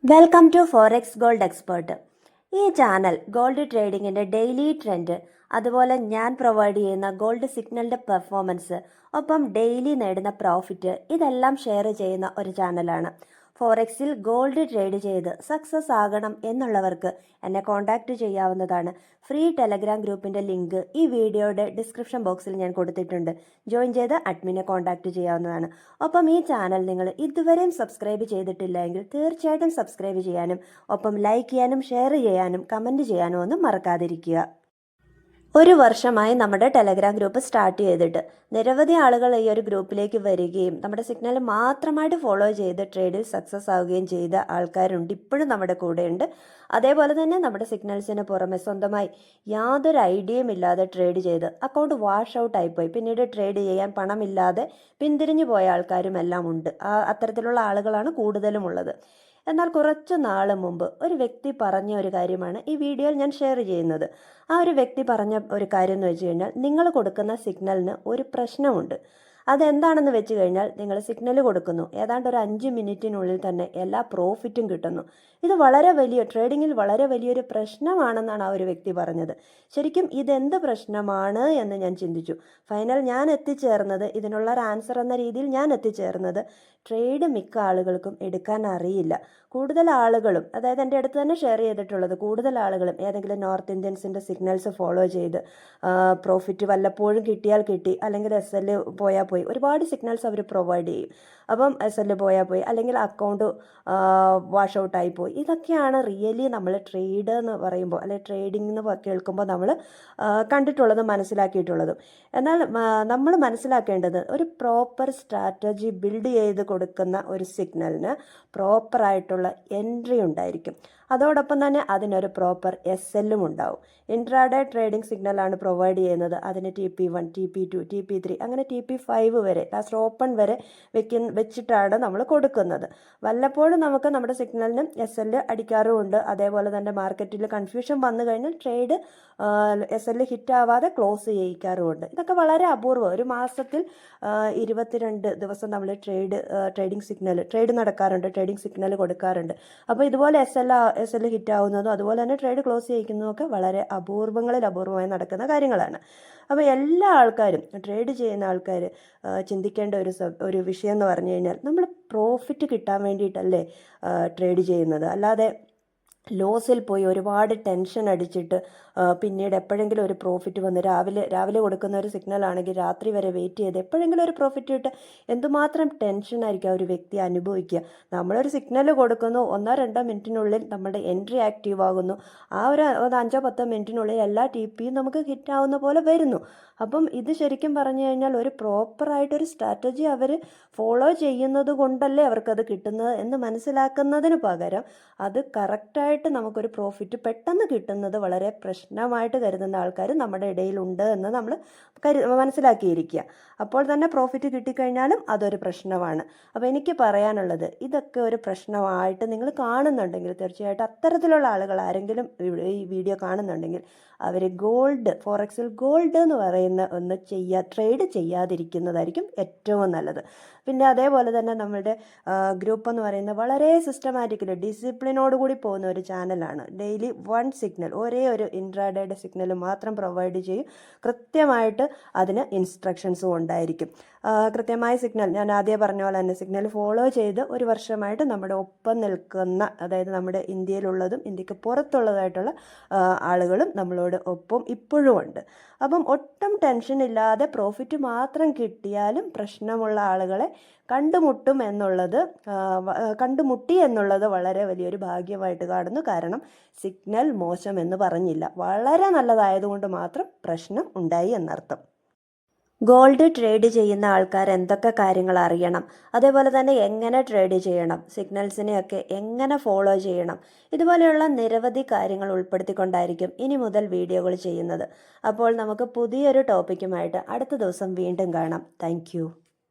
Welcome to forex gold expert. ഈ channel gold ട്രേഡിങ്ങിൻ്റെ daily trend, അതുപോലെ ഞാൻ പ്രൊവൈഡ് ചെയ്യുന്ന ഗോൾഡ് സിഗ്നലിൻ്റെ പെർഫോമൻസ്, ഒപ്പം ഡെയിലി നേടുന്ന പ്രോഫിറ്റ്, ഇതെല്ലാം ഷെയർ ചെയ്യുന്ന ഒരു ചാനലാണ്. ഫോറക്സിൽ ഗോൾഡ് ട്രേഡ് ചെയ്ത് സക്സസ് ആകണം എന്നുള്ളവർക്ക് എന്നെ കോൺടാക്റ്റ് ചെയ്യാവുന്നതാണ്. ഫ്രീ ടെലഗ്രാം ഗ്രൂപ്പിൻ്റെ ലിങ്ക് ഈ വീഡിയോയുടെ ഡിസ്ക്രിപ്ഷൻ ബോക്സിൽ ഞാൻ കൊടുത്തിട്ടുണ്ട്. ജോയിൻ ചെയ്ത് അഡ്മിനെ കോൺടാക്റ്റ് ചെയ്യാവുന്നതാണ്. ഒപ്പം ഈ ചാനൽ നിങ്ങൾ ഇതുവരെയും സബ്സ്ക്രൈബ് ചെയ്തിട്ടില്ലെങ്കിൽ തീർച്ചയായിട്ടും സബ്സ്ക്രൈബ് ചെയ്യാനും, ഒപ്പം ലൈക്ക് ചെയ്യാനും, ഷെയർ ചെയ്യാനും, കമൻറ്റ് ചെയ്യാനും ഒന്നും മറക്കാതിരിക്കുക. ഒരു വർഷമായി നമ്മുടെ ടെലഗ്രാം ഗ്രൂപ്പ് സ്റ്റാർട്ട് ചെയ്തിട്ട് നിരവധി ആളുകൾ ഈ ഒരു ഗ്രൂപ്പിലേക്ക് വരികയും നമ്മുടെ സിഗ്നൽ മാത്രമായിട്ട് ഫോളോ ചെയ്ത് ട്രേഡിൽ സക്സസ് ആവുകയും ചെയ്ത ആൾക്കാരുണ്ട്, ഇപ്പോഴും നമ്മുടെ കൂടെയുണ്ട്. അതേപോലെ തന്നെ നമ്മുടെ സിഗ്നൽസിന് പുറമെ സ്വന്തമായി യാതൊരു ഐഡിയയും ഇല്ലാതെ ട്രേഡ് ചെയ്ത് അക്കൗണ്ട് വാഷ് ഔട്ട് ആയിപ്പോയി, പിന്നീട് ട്രേഡ് ചെയ്യാൻ പണമില്ലാതെ പിന്തിരിഞ്ഞു പോയ ആൾക്കാരും എല്ലാം ഉണ്ട്. അത്തരത്തിലുള്ള ആളുകളാണ് കൂടുതലും ഉള്ളത്. എന്നാൽ കുറച്ച് നാൾ മുമ്പ് ഒരു വ്യക്തി പറഞ്ഞ ഒരു കാര്യമാണ് ഈ വീഡിയോയിൽ ഞാൻ ഷെയർ ചെയ്യുന്നത്. ആ ഒരു വ്യക്തി പറഞ്ഞ ഒരു കാര്യം എന്ന് വെച്ച് കഴിഞ്ഞാൽ, നിങ്ങൾ കൊടുക്കുന്ന സിഗ്നലിന് ഒരു പ്രശ്നമുണ്ട്. അതെന്താണെന്ന് വെച്ച് കഴിഞ്ഞാൽ, നിങ്ങൾ സിഗ്നൽ കൊടുക്കുന്നു, ഏതാണ്ട് ഒരു 5 മിനിറ്റിനുള്ളിൽ തന്നെ എല്ലാ പ്രോഫിറ്റും കിട്ടുന്നു. ഇത് വളരെ വലിയ ട്രേഡിങ്ങിൽ വളരെ വലിയൊരു പ്രശ്നമാണെന്നാണ് ആ ഒരു വ്യക്തി പറഞ്ഞത്. ശരിക്കും ഇതെന്ത് പ്രശ്നമാണ് എന്ന് ഞാൻ ചിന്തിച്ചു. ഫൈനൽ ഞാൻ എത്തിച്ചേർന്നത്, ഇതിനുള്ള ഒരു ആൻസർ എന്ന രീതിയിൽ ഞാൻ എത്തിച്ചേർന്നത്, ട്രേഡ് മിക്ക ആളുകൾക്കും എടുക്കാൻ അറിയില്ല. കൂടുതൽ ആളുകളും, അതായത് എൻ്റെ അടുത്ത് തന്നെ ഷെയർ ചെയ്തിട്ടുള്ളത്, കൂടുതൽ ആളുകളും ഏതെങ്കിലും നോർത്ത് ഇന്ത്യൻസിൻ്റെ സിഗ്നൽസ് ഫോളോ ചെയ്ത് പ്രോഫിറ്റ് വല്ലപ്പോഴും കിട്ടിയാൽ കിട്ടി, അല്ലെങ്കിൽ SL പോയാൽ പോയി, ഒരുപാട് സിഗ്നൽസ് അവർ പ്രൊവൈഡ് ചെയ്യും. അപ്പം SL പോയാൽ പോയി, അല്ലെങ്കിൽ അക്കൗണ്ട് വാഷ് ഔട്ടായി പോയി. ഇതൊക്കെയാണ് റിയലി നമ്മൾ ട്രേഡ് എന്ന് പറയുമ്പോൾ, അല്ലെങ്കിൽ ട്രേഡിംഗ് എന്ന് കേൾക്കുമ്പോൾ നമ്മൾ കണ്ടിട്ടുള്ളതും മനസ്സിലാക്കിയിട്ടുള്ളതും. എന്നാൽ നമ്മൾ മനസ്സിലാക്കേണ്ടത്, ഒരു പ്രോപ്പർ സ്ട്രാറ്റജി ബിൽഡ് ചെയ്ത് കൊടുക്കുന്ന ഒരു സിഗ്നലിന് പ്രോപ്പറായിട്ടുള്ള എൻട്രി ഉണ്ടായിരിക്കും. അതോടൊപ്പം തന്നെ അതിനൊരു പ്രോപ്പർ SLും ഉണ്ടാവും. ഇൻട്രാഡേ ട്രേഡിംഗ് സിഗ്നലാണ് പ്രൊവൈഡ് ചെയ്യുന്നത്. അതിന് TP1, TP2, TP3 അങ്ങനെ TP5 വരെ, ലാസ്റ്റ് ഓപ്പൺ വരെ വെച്ചിട്ടാണ് നമ്മൾ കൊടുക്കുന്നത്. വല്ലപ്പോഴും നമുക്ക് നമ്മുടെ സിഗ്നലിന് SL അടിക്കാറുമുണ്ട്. അതേപോലെ തന്നെ മാർക്കറ്റിൽ കൺഫ്യൂഷൻ വന്നു കഴിഞ്ഞാൽ ട്രേഡ് SL ഹിറ്റാവാതെ ക്ലോസ് ചെയ്യിക്കാറുമുണ്ട്. ഇതൊക്കെ വളരെ അപൂർവം. ഒരു മാസത്തിൽ 22 ദിവസം നമ്മൾ ട്രേഡ് നടക്കാറുണ്ട്, ട്രേഡിംഗ് സിഗ്നൽ കൊടുക്കാറുണ്ട്. അപ്പോൾ ഇതുപോലെ SL ഹിറ്റാവുന്നതും അതുപോലെ തന്നെ ട്രേഡ് ക്ലോസ് ചെയ്യിക്കുന്നതും ഒക്കെ വളരെ അപൂർവമായി നടക്കുന്ന കാര്യങ്ങളാണ്. അപ്പോൾ എല്ലാ ആൾക്കാരും, ട്രേഡ് ചെയ്യുന്ന ആൾക്കാർ ചിന്തിക്കേണ്ട ഒരു വിഷയം എന്ന് പറഞ്ഞു കഴിഞ്ഞാൽ, നമ്മൾ പ്രോഫിറ്റ് കിട്ടാൻ വേണ്ടിയിട്ടല്ലേ ട്രേഡ് ചെയ്യുന്നത്. അല്ലാതെ ലോസിൽ പോയി ഒരുപാട് ടെൻഷൻ അടിച്ചിട്ട് പിന്നീട് എപ്പോഴെങ്കിലും ഒരു പ്രോഫിറ്റ് വന്ന് രാവിലെ കൊടുക്കുന്ന ഒരു സിഗ്നൽ ആണെങ്കിൽ രാത്രി വരെ വെയിറ്റ് ചെയ്ത് എപ്പോഴെങ്കിലും ഒരു പ്രോഫിറ്റ് കിട്ടുക, എന്തുമാത്രം ടെൻഷനായിരിക്കും ആ ഒരു വ്യക്തി അനുഭവിക്കുക. നമ്മളൊരു സിഗ്നൽ കൊടുക്കുന്നു, 1-2 മിനിറ്റിനുള്ളിൽ നമ്മുടെ എൻട്രി ആക്റ്റീവ് ആകുന്നു. ആ ഒരു 5-10 മിനിറ്റിനുള്ളിൽ എല്ലാ TPയും നമുക്ക് ഹിറ്റാവുന്ന പോലെ വരുന്നു. അപ്പം ഇത് ശരിക്കും പറഞ്ഞു കഴിഞ്ഞാൽ ഒരു പ്രോപ്പറായിട്ടൊരു സ്ട്രാറ്റജി അവർ ഫോളോ ചെയ്യുന്നത് കൊണ്ടല്ലേ അവർക്കത് കിട്ടുന്നത് എന്ന് മനസ്സിലാക്കുന്നതിന് പകരം അത് കറക്റ്റായിട്ട് നമുക്കൊരു പ്രോഫിറ്റ് പെട്ടെന്ന് കിട്ടുന്നത് വളരെ പ്രശ്നമായിട്ട് കരുതുന്ന ആൾക്കാർ നമ്മുടെ ഇടയിലുണ്ട് എന്ന് നമ്മൾ മനസ്സിലാക്കിയിരിക്കുക. അപ്പോൾ തന്നെ പ്രോഫിറ്റ് കിട്ടിക്കഴിഞ്ഞാലും അതൊരു പ്രശ്നമാണ്. അപ്പോൾ എനിക്ക് പറയാനുള്ളത്, ഇതൊക്കെ ഒരു പ്രശ്നമായിട്ട് നിങ്ങൾ കാണുന്നുണ്ടെങ്കിൽ തീർച്ചയായിട്ടും അത്തരത്തിലുള്ള ആളുകൾ ആരെങ്കിലും ഈ വീഡിയോ കാണുന്നുണ്ടെങ്കിൽ അവർ ഫോറക്സിൽ ഗോൾഡ് എന്ന് പറയുന്ന ഒന്ന് ട്രേഡ് ചെയ്യാതിരിക്കുന്നതായിരിക്കും ഏറ്റവും നല്ലത്. പിന്നെ അതേപോലെ തന്നെ നമ്മളുടെ ഗ്രൂപ്പ് എന്ന് പറയുന്നത് വളരെ സിസ്റ്റമാറ്റിക്കലി ഡിസിപ്ലിനോട് കൂടി പോകുന്ന ഒരു ചാനലാണ്. ഡെയിലി 1 സിഗ്നൽ, ഒരേ ഒരു ഇൻട്രാഡേയുടെ സിഗ്നൽ മാത്രം പ്രൊവൈഡ് ചെയ്യും. കൃത്യമായിട്ട് അതിന് ഇൻസ്ട്രക്ഷൻസും ഉണ്ടായിരിക്കും. കൃത്യമായ സിഗ്നൽ, ഞാൻ ആദ്യം പറഞ്ഞ പോലെ തന്നെ സിഗ്നൽ ഫോളോ ചെയ്ത് ഒരു വർഷമായിട്ട് നമ്മുടെ ഒപ്പം നിൽക്കുന്ന, അതായത് നമ്മുടെ ഇന്ത്യയിലുള്ളതും ഇന്ത്യക്ക് പുറത്തുള്ളതായിട്ടുള്ള ആളുകളും നമ്മളോട് ഒപ്പം ഇപ്പോഴും ഉണ്ട്. അപ്പം ഒട്ടും ടെൻഷൻ ഇല്ലാതെ പ്രോഫിറ്റ് മാത്രം കിട്ടിയാലും പ്രശ്നമുള്ള ആളുകളെ കണ്ടുമുട്ടി എന്നുള്ളത് വളരെ വലിയൊരു ഭാഗ്യമായിട്ട് കാണുന്നു. കാരണം സിഗ്നൽ മോശം എന്ന് പറഞ്ഞില്ല, വളരെ നല്ലതായതുകൊണ്ട് മാത്രം പ്രശ്നം ഉണ്ടായി എന്നർത്ഥം. ഗോൾഡ് ട്രേഡ് ചെയ്യുന്ന ആൾക്കാർ എന്തൊക്കെ കാര്യങ്ങൾ അറിയണം, അതേപോലെ തന്നെ എങ്ങനെ ട്രേഡ് ചെയ്യണം, സിഗ്നൽസിനെയൊക്കെ എങ്ങനെ ഫോളോ ചെയ്യണം, ഇതുപോലെയുള്ള നിരവധി കാര്യങ്ങൾ ഉൾപ്പെടുത്തിക്കൊണ്ടായിരിക്കും ഇനി മുതൽ വീഡിയോകൾ ചെയ്യുന്നത്. അപ്പോൾ നമുക്ക് പുതിയൊരു ടോപ്പിക്കുമായിട്ട് അടുത്ത ദിവസം വീണ്ടും കാണാം. താങ്ക്